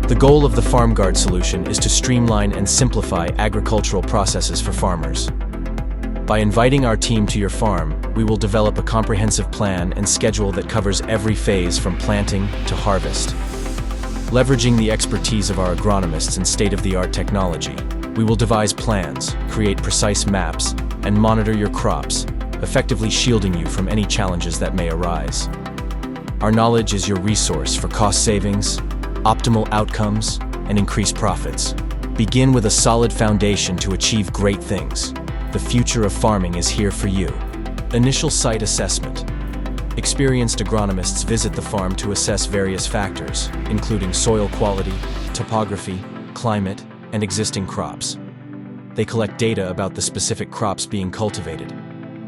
The goal of the Farmguard solution is to streamline and simplify agricultural processes for farmers. By inviting our team to your farm, we will develop a comprehensive plan and schedule that covers every phase from planting to harvest. Leveraging the expertise of our agronomists and state-of-the-art technology, we will devise plans, create precise maps, and monitor your crops, effectively shielding you from any challenges that may arise. Our knowledge is your resource for cost savings, optimal outcomes, and increased profits. Begin with a solid foundation to achieve great things. The future of farming is here for you. Initial site assessment. Experienced agronomists visit the farm to assess various factors, including soil quality, topography, climate, and existing crops. They collect data about the specific crops being cultivated.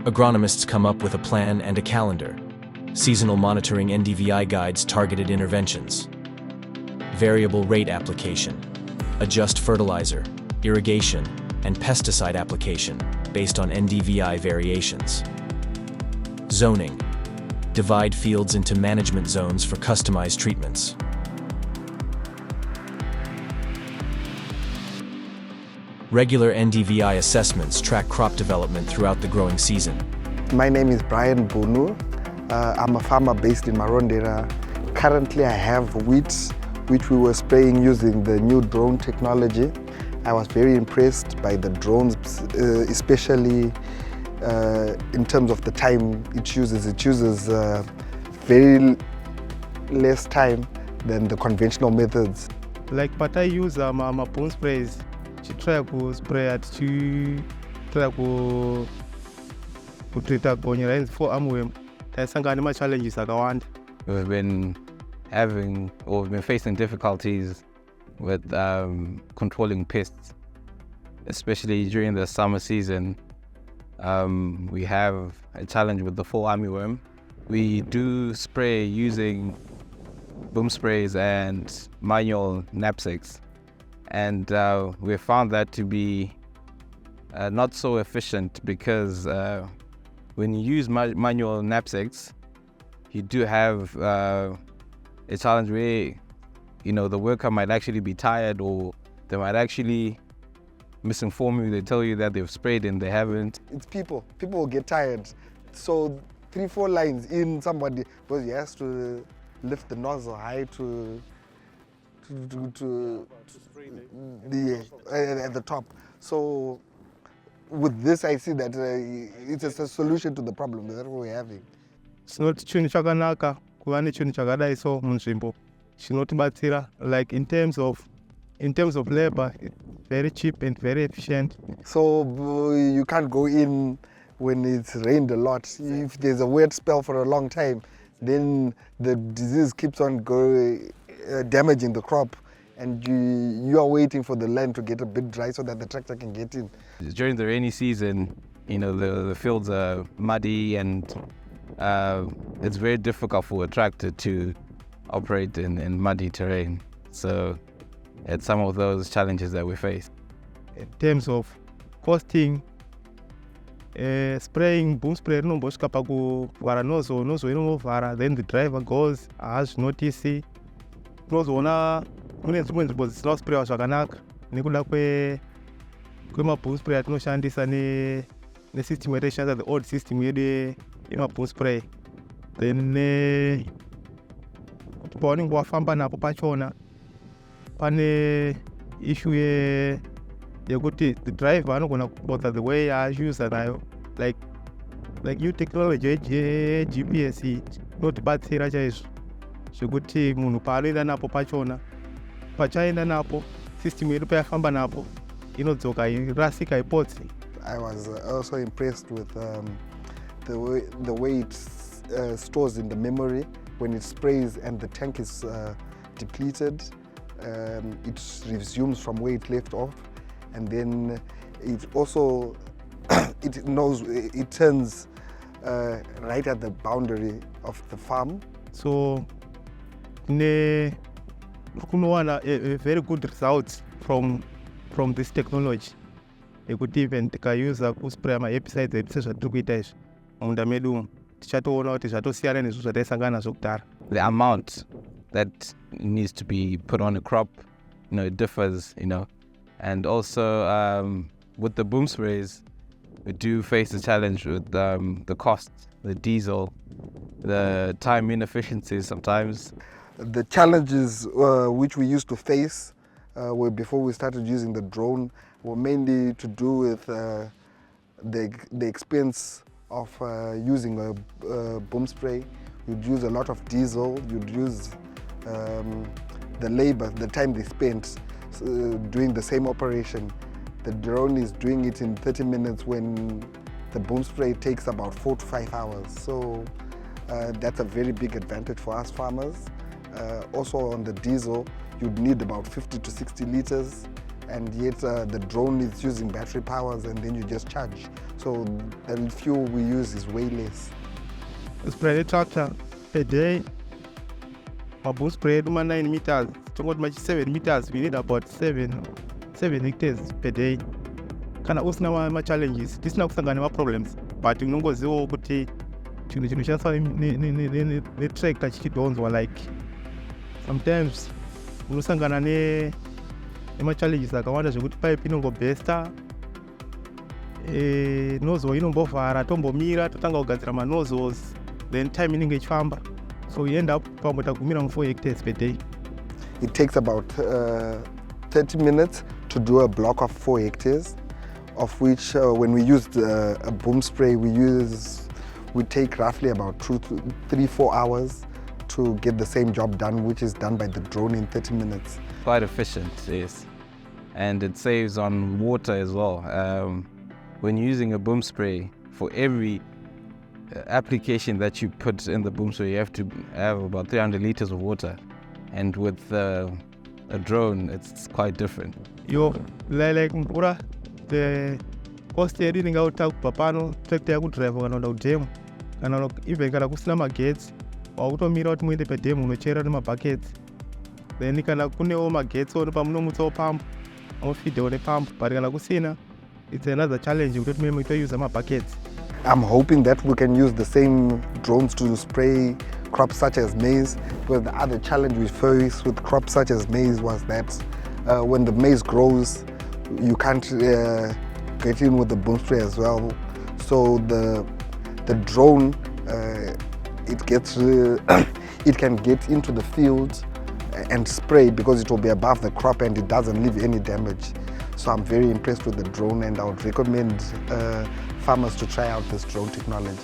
Agronomists come up with a plan and a calendar. Seasonal monitoring NDVI guides targeted interventions. Variable rate application. Adjust fertilizer, irrigation, and pesticide application based on NDVI variations. Zoning. Divide fields into management zones for customized treatments. Regular NDVI assessments track crop development throughout the growing season. My name is Brian Bunu. I'm a farmer based in Marondera. Currently I have wheat, which we were spraying using the new drone technology. I was very impressed by the drones, especially in terms of the time it uses. It uses very less time than the conventional methods. Like, but I use my boom sprays to try to spray at to try to treat up on your hands for armworm. There's some kind of challenges that I want. We've been facing difficulties with controlling pests, especially during the summer season. We have a challenge with the fall armyworm. We do spray using boom sprays and manual knapsacks, and we found that to be not so efficient because when you use manual knapsacks, you do have a challenge where the worker might actually be tired, or they might actually misinform you. They tell you that they've sprayed and they haven't. It's people will get tired. So 3-4 lines in somebody, because he has to lift the nozzle high to at the top. So with this, I see that it's a solution to the problem that we're having. Sinoti chinhu chakanaka kuva nechinhu chakadai so munzvimbo chinotibatsira, like in terms of labor, it's very cheap and very efficient. So you can't go in when it's rained a lot. If there's a wet spell for a long time, then the disease keeps on damaging the crop, and you are waiting for the land to get a bit dry so that the tractor can get in. During the rainy season, the fields are muddy, and it's very difficult for a tractor to operate in muddy terrain. So it's some of those challenges that we face. In terms of costing, spraying boom spray rinombosvika pakuvhara nozo inomovhara, then the driver goes, haazvinotisi. Unozoona mune dzimwe nzvimbo dzisina kusprayiwa zvakanaka nekuda kwemaboom spray atinoshandisa nesystem yataishandisa, the old system yedu yemaboom spray. Then kuti paunenge wafamba napo pachona pane issue yekuti the driver anogona kubotha the way achiusa nayo, like new technology yeGPS inotibatsira chaizvo zvekuti munhu paanoenda napo pachona, pachaenda napo system yedu payafamba napo inodzoka irasika ipotsi. I was also impressed with the way it stores in the memory. When it sprays and the tank is depleted, it resumes from where it left off, and then it also it turns right at the boundary of the farm. So kunowana a very good results from this technology yekuti even tikausa kuspraya maherbicides edu sezvatiri kuita izvi mumunda medu umu, tichatoona kuti zvatosiyana nezvo zvataisangana nazvo kudhara. The amount that needs to be put on a crop it differs, and also with the boom sprays, we do face a challenge with the cost, the diesel, the time inefficiencies sometimes. The challenges which we used to face were before we started using the drone were mainly to do with the expense of using a boom spray. You'd use a lot of diesel, you'd use the labor, the time they spent doing the same operation. The drone is doing it in 30 minutes when the boom spray takes about 4 to 5 hours. So that's a very big advantage for us farmers. Also on the diesel, you'd need about 50 to 60 liters, and yet the drone is using battery powers and then you just charge. So the fuel we use is way less. Spray tractor per day, my boom spray 9 meters, 7 meters, we need about 7 hectares per day. Kana usina ma challenges, tisina kusangana ma problems, but unongoziwa kuti chinhu chinoshandiswa ne-tractor chichidonzwa, like sometimes unosangana nema-challenges akawanda zvekuti pipe inongobhesta, nozzle inombovhara, tombomira totanga kugadzira ma-nozzles, then time inenge ichifamba, so we end up pamwe tagumira mu 4 hectares per day. It takes about 30 minutes to do a block of 4 hectares, of which when we used a boom spray, we take roughly about 2 to 3-4 hours to get the same job done, which is done by the drone in 30 minutes. Quite efficient, yes. And it saves on water as well. When you're using a boom spray, for every application that you put in the boom spray, you have to have about 300 liters of water. And with a drone, it's quite different. Like mvura, the cost iri kubva pano tractor yakudrive kana kuenda kudemo, kana even kana kusina magetsi wakutomira kuti muende pedemo unochera nemabuckets, then kana kunewo magetsi ono pamunomutsawo pump amufidhewo nepump, but kana kusina it's another challenge kuti mutouse mabuckets. I'm hoping that we can use the same drones to spray crops such as maize, because the other challenge we faced with crops such as maize was that when the maize grows, you can't get in with the boom spray as well. So the drone, it can get into the field and spray because it will be above the crop and it doesn't leave any damage. So I'm very impressed with the drone, and I would recommend farmers to try out this drone technology.